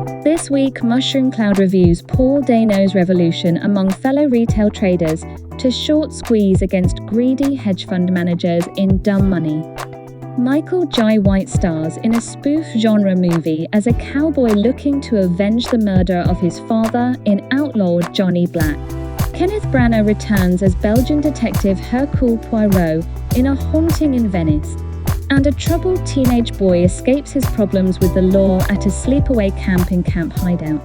This week, Mushroom Cloud reviews Paul Dano's revolution among fellow retail traders to short squeeze against greedy hedge fund managers in Dumb Money. Michael Jai White stars in a spoof genre movie as a cowboy looking to avenge the murder of his father in Outlaw Johnny Black. Kenneth Branagh returns as Belgian detective Hercule Poirot in A Haunting in Venice. And a troubled teenage boy escapes his problems with the law at a sleepaway camp in Camp Hideout.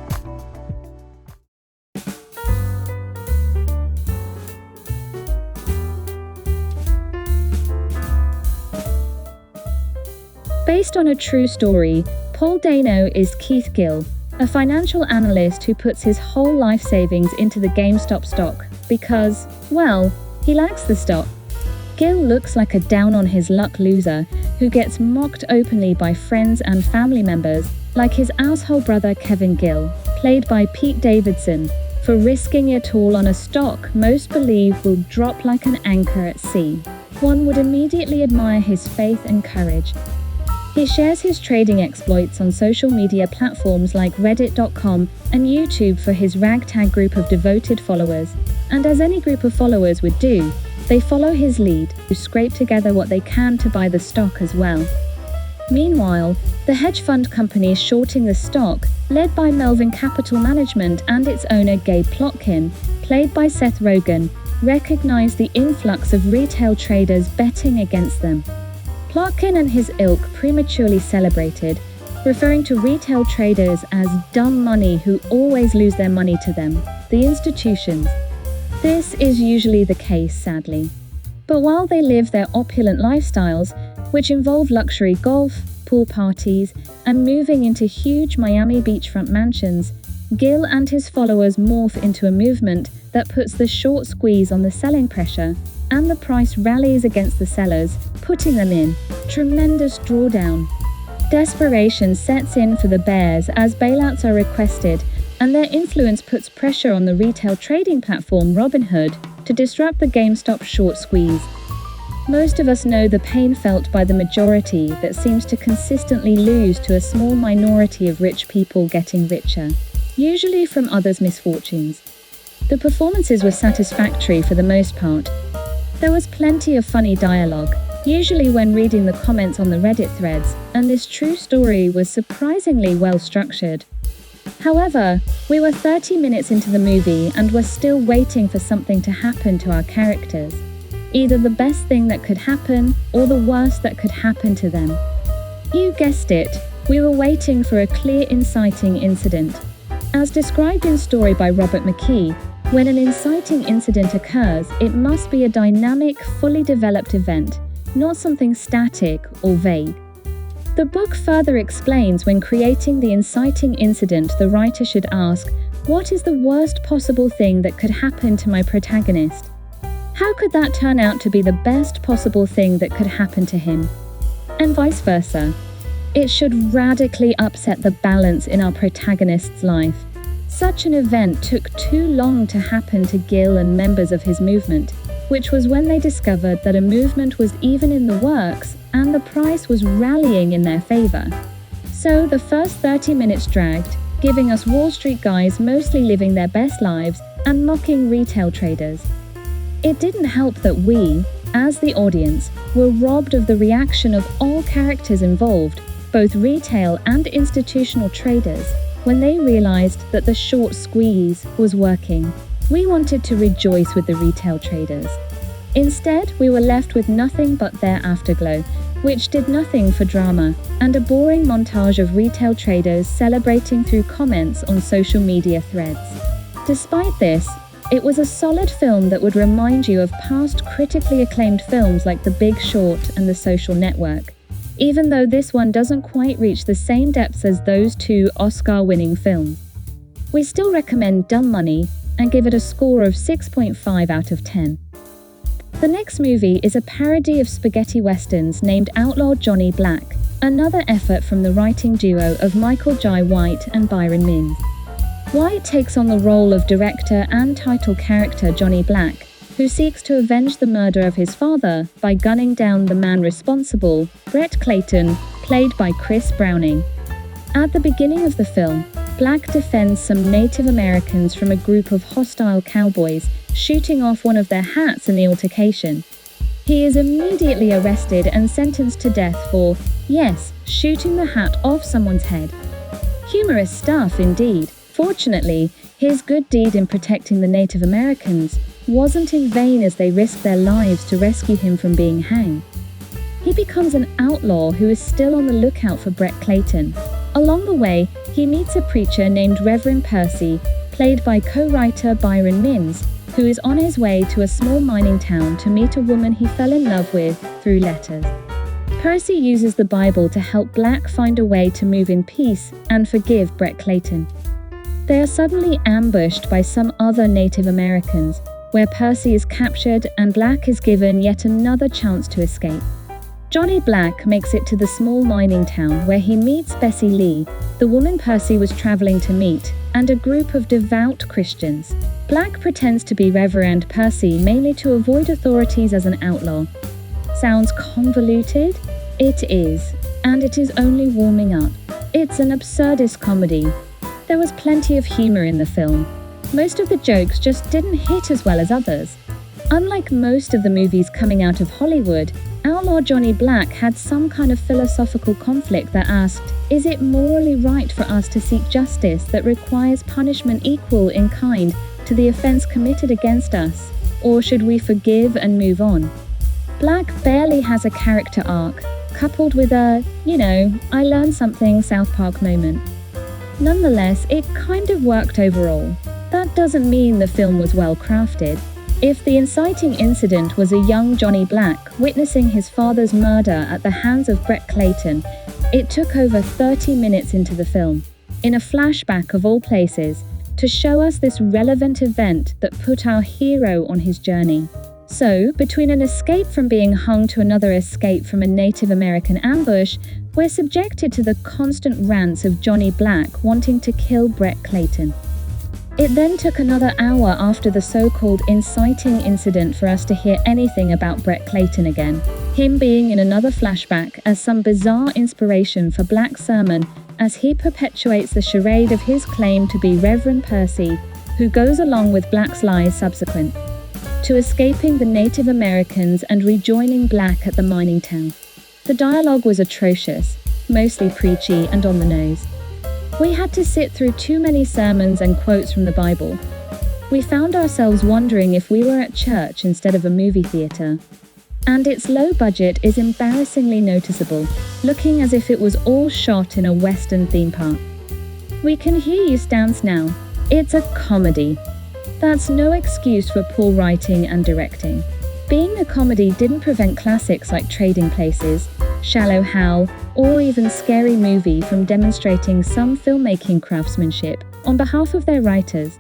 Based on a true story, Paul Dano is Keith Gill, a financial analyst who puts his whole life savings into the GameStop stock because, well, he likes the stock. Gill looks like a down-on-his-luck loser who gets mocked openly by friends and family members, like his asshole brother Kevin Gill, played by Pete Davidson, for risking it all on a stock most believe will drop like an anchor at sea. One would immediately admire his faith and courage. He shares his trading exploits on social media platforms like Reddit.com and YouTube for his ragtag group of devoted followers, and as any group of followers would do, they follow his lead, who scrape together what they can to buy the stock as well. Meanwhile, the hedge fund company shorting the stock, led by Melvin Capital Management and its owner Gabe Plotkin, played by Seth Rogen, recognized the influx of retail traders betting against them. Plotkin and his ilk prematurely celebrated, referring to retail traders as dumb money who always lose their money to them, the institutions. This is usually the case, sadly. But while they live their opulent lifestyles, which involve luxury golf, pool parties, and moving into huge Miami beachfront mansions, Gill and his followers morph into a movement that puts the short squeeze on the selling pressure, and the price rallies against the sellers, putting them in tremendous drawdown. Desperation sets in for the bears as bailouts are requested, and their influence puts pressure on the retail trading platform Robinhood to disrupt the GameStop short squeeze. Most of us know the pain felt by the majority that seems to consistently lose to a small minority of rich people getting richer, usually from others' misfortunes. The performances were satisfactory for the most part. There was plenty of funny dialogue, usually when reading the comments on the Reddit threads, and this true story was surprisingly well structured. However, we were 30 minutes into the movie and were still waiting for something to happen to our characters. Either the best thing that could happen, or the worst that could happen to them. You guessed it, we were waiting for a clear inciting incident. As described in Story by Robert McKee, when an inciting incident occurs, it must be a dynamic, fully developed event, not something static or vague. The book further explains when creating the inciting incident, the writer should ask, what is the worst possible thing that could happen to my protagonist? How could that turn out to be the best possible thing that could happen to him? And vice versa. It should radically upset the balance in our protagonist's life. Such an event took too long to happen to Gill and members of his movement, which was when they discovered that a movement was even in the works and the price was rallying in their favor. So the first 30 minutes dragged, giving us Wall Street guys mostly living their best lives and mocking retail traders. It didn't help that we, as the audience, were robbed of the reaction of all characters involved, both retail and institutional traders, when they realized that the short squeeze was working. We wanted to rejoice with the retail traders. Instead, we were left with nothing but their afterglow, which did nothing for drama, and a boring montage of retail traders celebrating through comments on social media threads. Despite this, it was a solid film that would remind you of past critically acclaimed films like The Big Short and The Social Network, even though this one doesn't quite reach the same depths as those two Oscar-winning films. We still recommend Dumb Money and give it a score of 6.5 out of 10. The next movie is a parody of spaghetti westerns named Outlaw Johnny Black, another effort from the writing duo of Michael Jai White and Byron Mins. White takes on the role of director and title character Johnny Black, who seeks to avenge the murder of his father by gunning down the man responsible, Brett Clayton, played by Chris Browning. At the beginning of the film, Black defends some Native Americans from a group of hostile cowboys, shooting off one of their hats in the altercation. He is immediately arrested and sentenced to death for, yes, shooting the hat off someone's head. Humorous stuff indeed. Fortunately, his good deed in protecting the Native Americans wasn't in vain as they risked their lives to rescue him from being hanged. He becomes an outlaw who is still on the lookout for Brett Clayton. Along the way, he meets a preacher named Reverend Percy, played by co-writer Byron Mins, who is on his way to a small mining town to meet a woman he fell in love with through letters. Percy uses the Bible to help Black find a way to move in peace and forgive Brett Clayton. They are suddenly ambushed by some other Native Americans, where Percy is captured and Black is given yet another chance to escape. Johnny Black makes it to the small mining town where he meets Bessie Lee, the woman Percy was traveling to meet, and a group of devout Christians. Black pretends to be Reverend Percy mainly to avoid authorities as an outlaw. Sounds convoluted? It is, and it is only warming up. It's an absurdist comedy. There was plenty of humor in the film. Most of the jokes just didn't hit as well as others. Unlike most of the movies coming out of Hollywood, Outlaw Johnny Black had some kind of philosophical conflict that asked, is it morally right for us to seek justice that requires punishment equal in kind to the offense committed against us, or should we forgive and move on? Black barely has a character arc, coupled with a, I learned something South Park moment. Nonetheless, it kind of worked overall. That doesn't mean the film was well crafted. If the inciting incident was a young Johnny Black witnessing his father's murder at the hands of Brett Clayton, it took over 30 minutes into the film, in a flashback of all places, to show us this relevant event that put our hero on his journey. So, between an escape from being hung to another escape from a Native American ambush, we're subjected to the constant rants of Johnny Black wanting to kill Brett Clayton. It then took another hour after the so-called inciting incident for us to hear anything about Brett Clayton again, him being in another flashback as some bizarre inspiration for Black's sermon as he perpetuates the charade of his claim to be Reverend Percy, who goes along with Black's lies subsequent to escaping the Native Americans and rejoining Black at the mining town. The dialogue was atrocious, mostly preachy and on the nose. We had to sit through too many sermons and quotes from the Bible. We found ourselves wondering if we were at church instead of a movie theater. And its low budget is embarrassingly noticeable, looking as if it was all shot in a Western theme park. We can hear you stance now. It's a comedy. That's no excuse for poor writing and directing. Being a comedy didn't prevent classics like Trading Places, Shallow Hal, or even Scary Movie from demonstrating some filmmaking craftsmanship on behalf of their writers.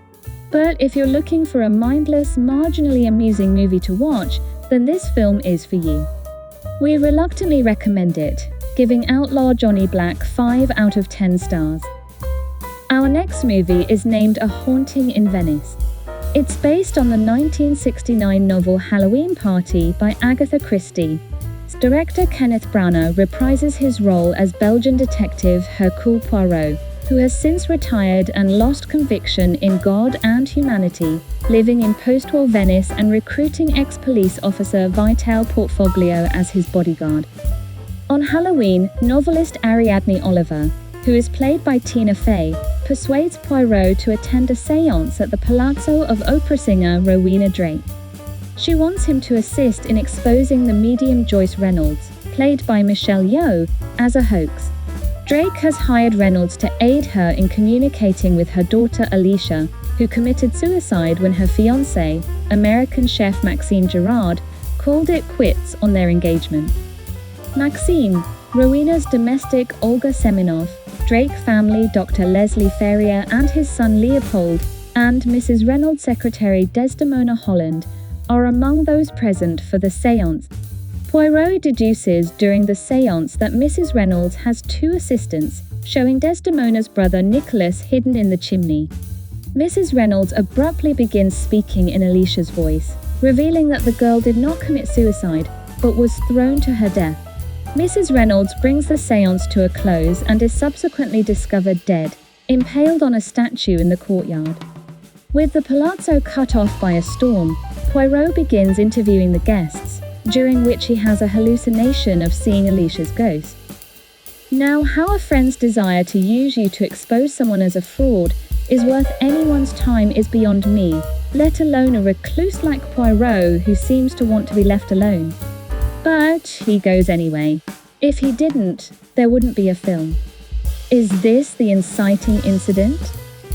But if you're looking for a mindless, marginally amusing movie to watch, then this film is for you. We reluctantly recommend it, giving Outlaw Johnny Black 5 out of 10 stars. Our next movie is named A Haunting in Venice. It's based on the 1969 novel Halloween Party by Agatha Christie. Director Kenneth Branagh reprises his role as Belgian detective Hercule Poirot, who has since retired and lost conviction in God and humanity, living in post-war Venice and recruiting ex-police officer Vital Portfoglio as his bodyguard. On Halloween, novelist Ariadne Oliver, who is played by Tina Fey, persuades Poirot to attend a séance at the palazzo of opera singer Rowena Drake. She wants him to assist in exposing the medium Joyce Reynolds, played by Michelle Yeoh, as a hoax. Drake has hired Reynolds to aid her in communicating with her daughter Alicia, who committed suicide when her fiancé, American chef Maxime Gerard, called it quits on their engagement. Maxime, Rowena's domestic Olga Semenov, Drake family Dr. Leslie Ferrier and his son Leopold, and Mrs. Reynolds' secretary Desdemona Holland are among those present for the séance. Poirot deduces during the séance that Mrs. Reynolds has 2 assistants, showing Desdemona's brother Nicholas hidden in the chimney. Mrs. Reynolds abruptly begins speaking in Alicia's voice, revealing that the girl did not commit suicide, but was thrown to her death. Mrs. Reynolds brings the séance to a close and is subsequently discovered dead, impaled on a statue in the courtyard. With the palazzo cut off by a storm, Poirot begins interviewing the guests, during which he has a hallucination of seeing Alicia's ghost. Now, how a friend's desire to use you to expose someone as a fraud is worth anyone's time is beyond me, let alone a recluse like Poirot who seems to want to be left alone. But he goes anyway. If he didn't, there wouldn't be a film. Is this the inciting incident?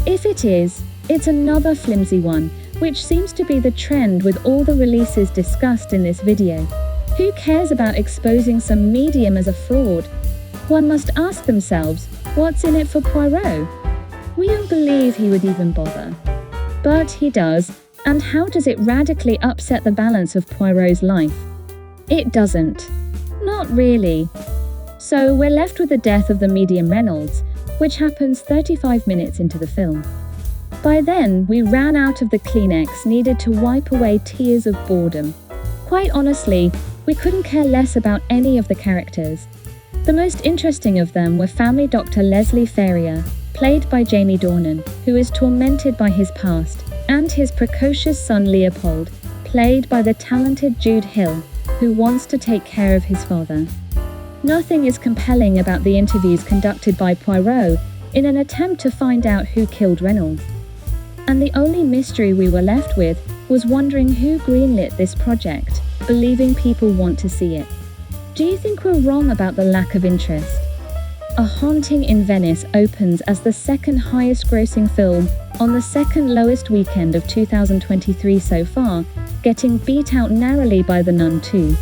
If it is, it's another flimsy one, which seems to be the trend with all the releases discussed in this video. Who cares about exposing some medium as a fraud? One must ask themselves, what's in it for Poirot? We don't believe he would even bother. But he does, and how does it radically upset the balance of Poirot's life? It doesn't. Not really. So we're left with the death of the medium Reynolds, which happens 35 minutes into the film. By then, we ran out of the Kleenex needed to wipe away tears of boredom. Quite honestly, we couldn't care less about any of the characters. The most interesting of them were family doctor Leslie Ferrier, played by Jamie Dornan, who is tormented by his past, and his precocious son Leopold, played by the talented Jude Hill, who wants to take care of his father. Nothing is compelling about the interviews conducted by Poirot in an attempt to find out who killed Reynolds. And the only mystery we were left with was wondering who greenlit this project, believing people want to see it. Do you think we're wrong about the lack of interest? A Haunting in Venice opens as the second highest grossing film on the second lowest weekend of 2023 so far, getting beat out narrowly by The Nun 2.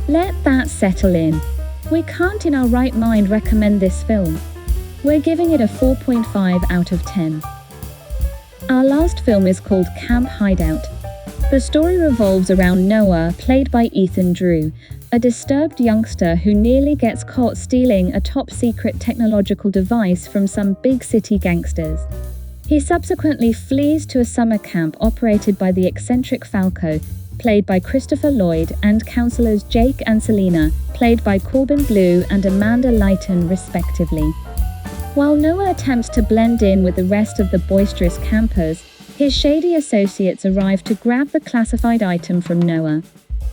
Let that settle in. We can't in our right mind recommend this film. We're giving it a 4.5 out of 10. Our last film is called Camp Hideout. The story revolves around Noah, played by Ethan Drew, a disturbed youngster who nearly gets caught stealing a top-secret technological device from some big city gangsters. He subsequently flees to a summer camp operated by the eccentric Falco, played by Christopher Lloyd, and counselors Jake and Selena, played by Corbin Bleu and Amanda Leighton respectively. While Noah attempts to blend in with the rest of the boisterous campers, his shady associates arrive to grab the classified item from Noah.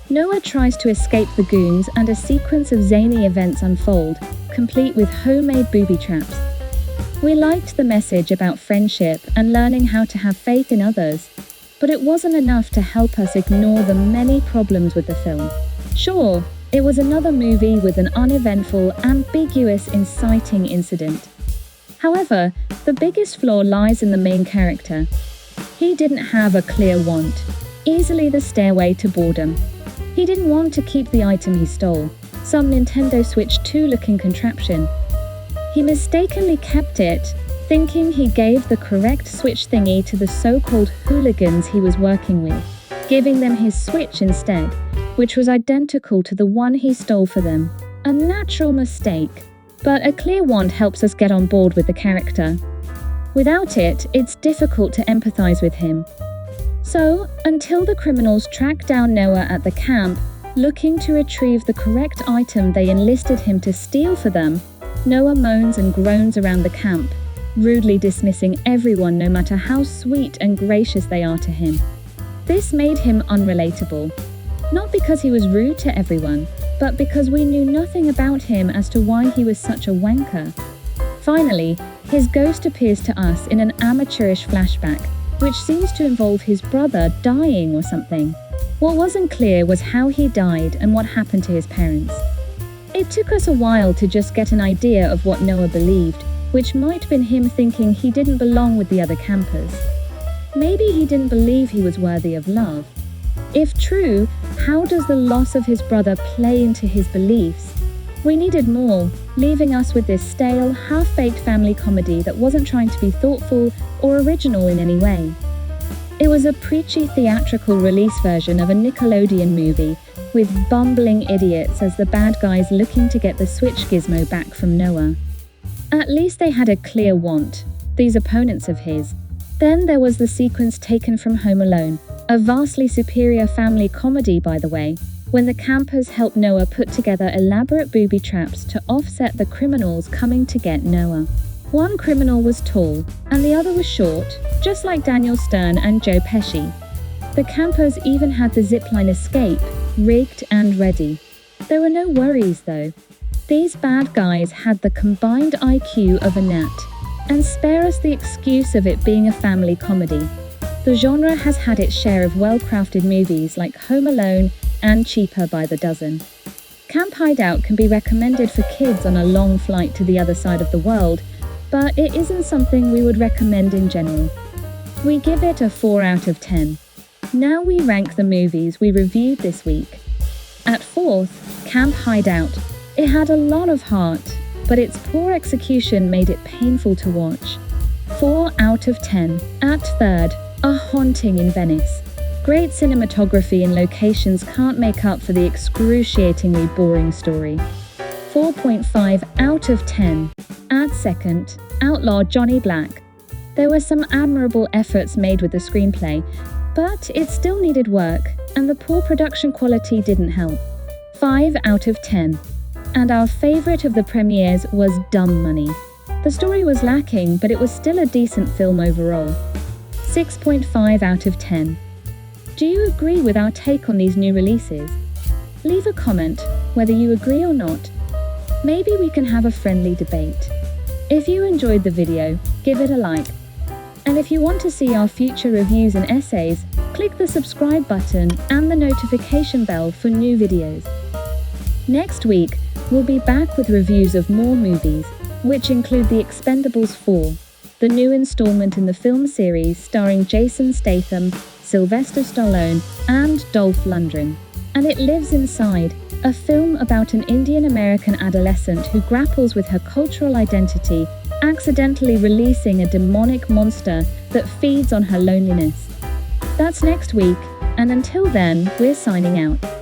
Noah tries to escape the goons and a sequence of zany events unfold, complete with homemade booby traps. We liked the message about friendship and learning how to have faith in others, but it wasn't enough to help us ignore the many problems with the film. Sure, it was another movie with an uneventful, ambiguous, inciting incident. However, the biggest flaw lies in the main character. He didn't have a clear want, easily the stairway to boredom. He didn't want to keep the item he stole, some Nintendo Switch 2 looking contraption. He mistakenly kept it, thinking he gave the correct Switch thingy to the so-called hooligans he was working with, giving them his Switch instead, which was identical to the one he stole for them. A natural mistake. But a clear want helps us get on board with the character. Without it, it's difficult to empathize with him. So, until the criminals track down Noah at the camp, looking to retrieve the correct item they enlisted him to steal for them, Noah moans and groans around the camp, rudely dismissing everyone no matter how sweet and gracious they are to him. This made him unrelatable. Not because he was rude to everyone, but because we knew nothing about him as to why he was such a wanker. Finally, his ghost appears to us in an amateurish flashback, which seems to involve his brother dying or something. What wasn't clear was how he died and what happened to his parents. It took us a while to just get an idea of what Noah believed, which might have been him thinking he didn't belong with the other campers. Maybe he didn't believe he was worthy of love. If true, how does the loss of his brother play into his beliefs? We needed more, leaving us with this stale, half-baked family comedy that wasn't trying to be thoughtful or original in any way. It was a preachy theatrical release version of a Nickelodeon movie, with bumbling idiots as the bad guys looking to get the Switch gizmo back from Noah. At least they had a clear want, these opponents of his. Then there was the sequence taken from Home Alone, a vastly superior family comedy by the way, when the campers help Noah put together elaborate booby traps to offset the criminals coming to get Noah. One criminal was tall, and the other was short, just like Daniel Stern and Joe Pesci. The campers even had the zipline escape, rigged and ready. There were no worries though. These bad guys had the combined IQ of a gnat, and spare us the excuse of it being a family comedy. The genre has had its share of well-crafted movies like Home Alone and Cheaper by the Dozen. Camp Hideout can be recommended for kids on a long flight to the other side of the world, but it isn't something we would recommend in general. We give it a 4 out of 10. Now we rank the movies we reviewed this week. At 4th, Camp Hideout. It had a lot of heart, but its poor execution made it painful to watch. 4 out of 10. At 3rd, A Haunting in Venice. Great cinematography and locations can't make up for the excruciatingly boring story. 4.5 out of 10. At 2nd, Outlaw Johnny Black. There were some admirable efforts made with the screenplay, but it still needed work, and the poor production quality didn't help. 5 out of 10. And our favorite of the premieres was Dumb Money. The story was lacking, but it was still a decent film overall. 6.5 out of 10. Do you agree with our take on these new releases? Leave a comment, whether you agree or not. Maybe we can have a friendly debate. If you enjoyed the video, give it a like. And if you want to see our future reviews and essays, click the subscribe button and the notification bell for new videos. Next week, we'll be back with reviews of more movies, which include The Expendables 4, the new installment in the film series starring Jason Statham, Sylvester Stallone, and Dolph Lundgren. And It Lives Inside, a film about an Indian-American adolescent who grapples with her cultural identity, accidentally releasing a demonic monster that feeds on her loneliness. That's next week, and until then, we're signing out.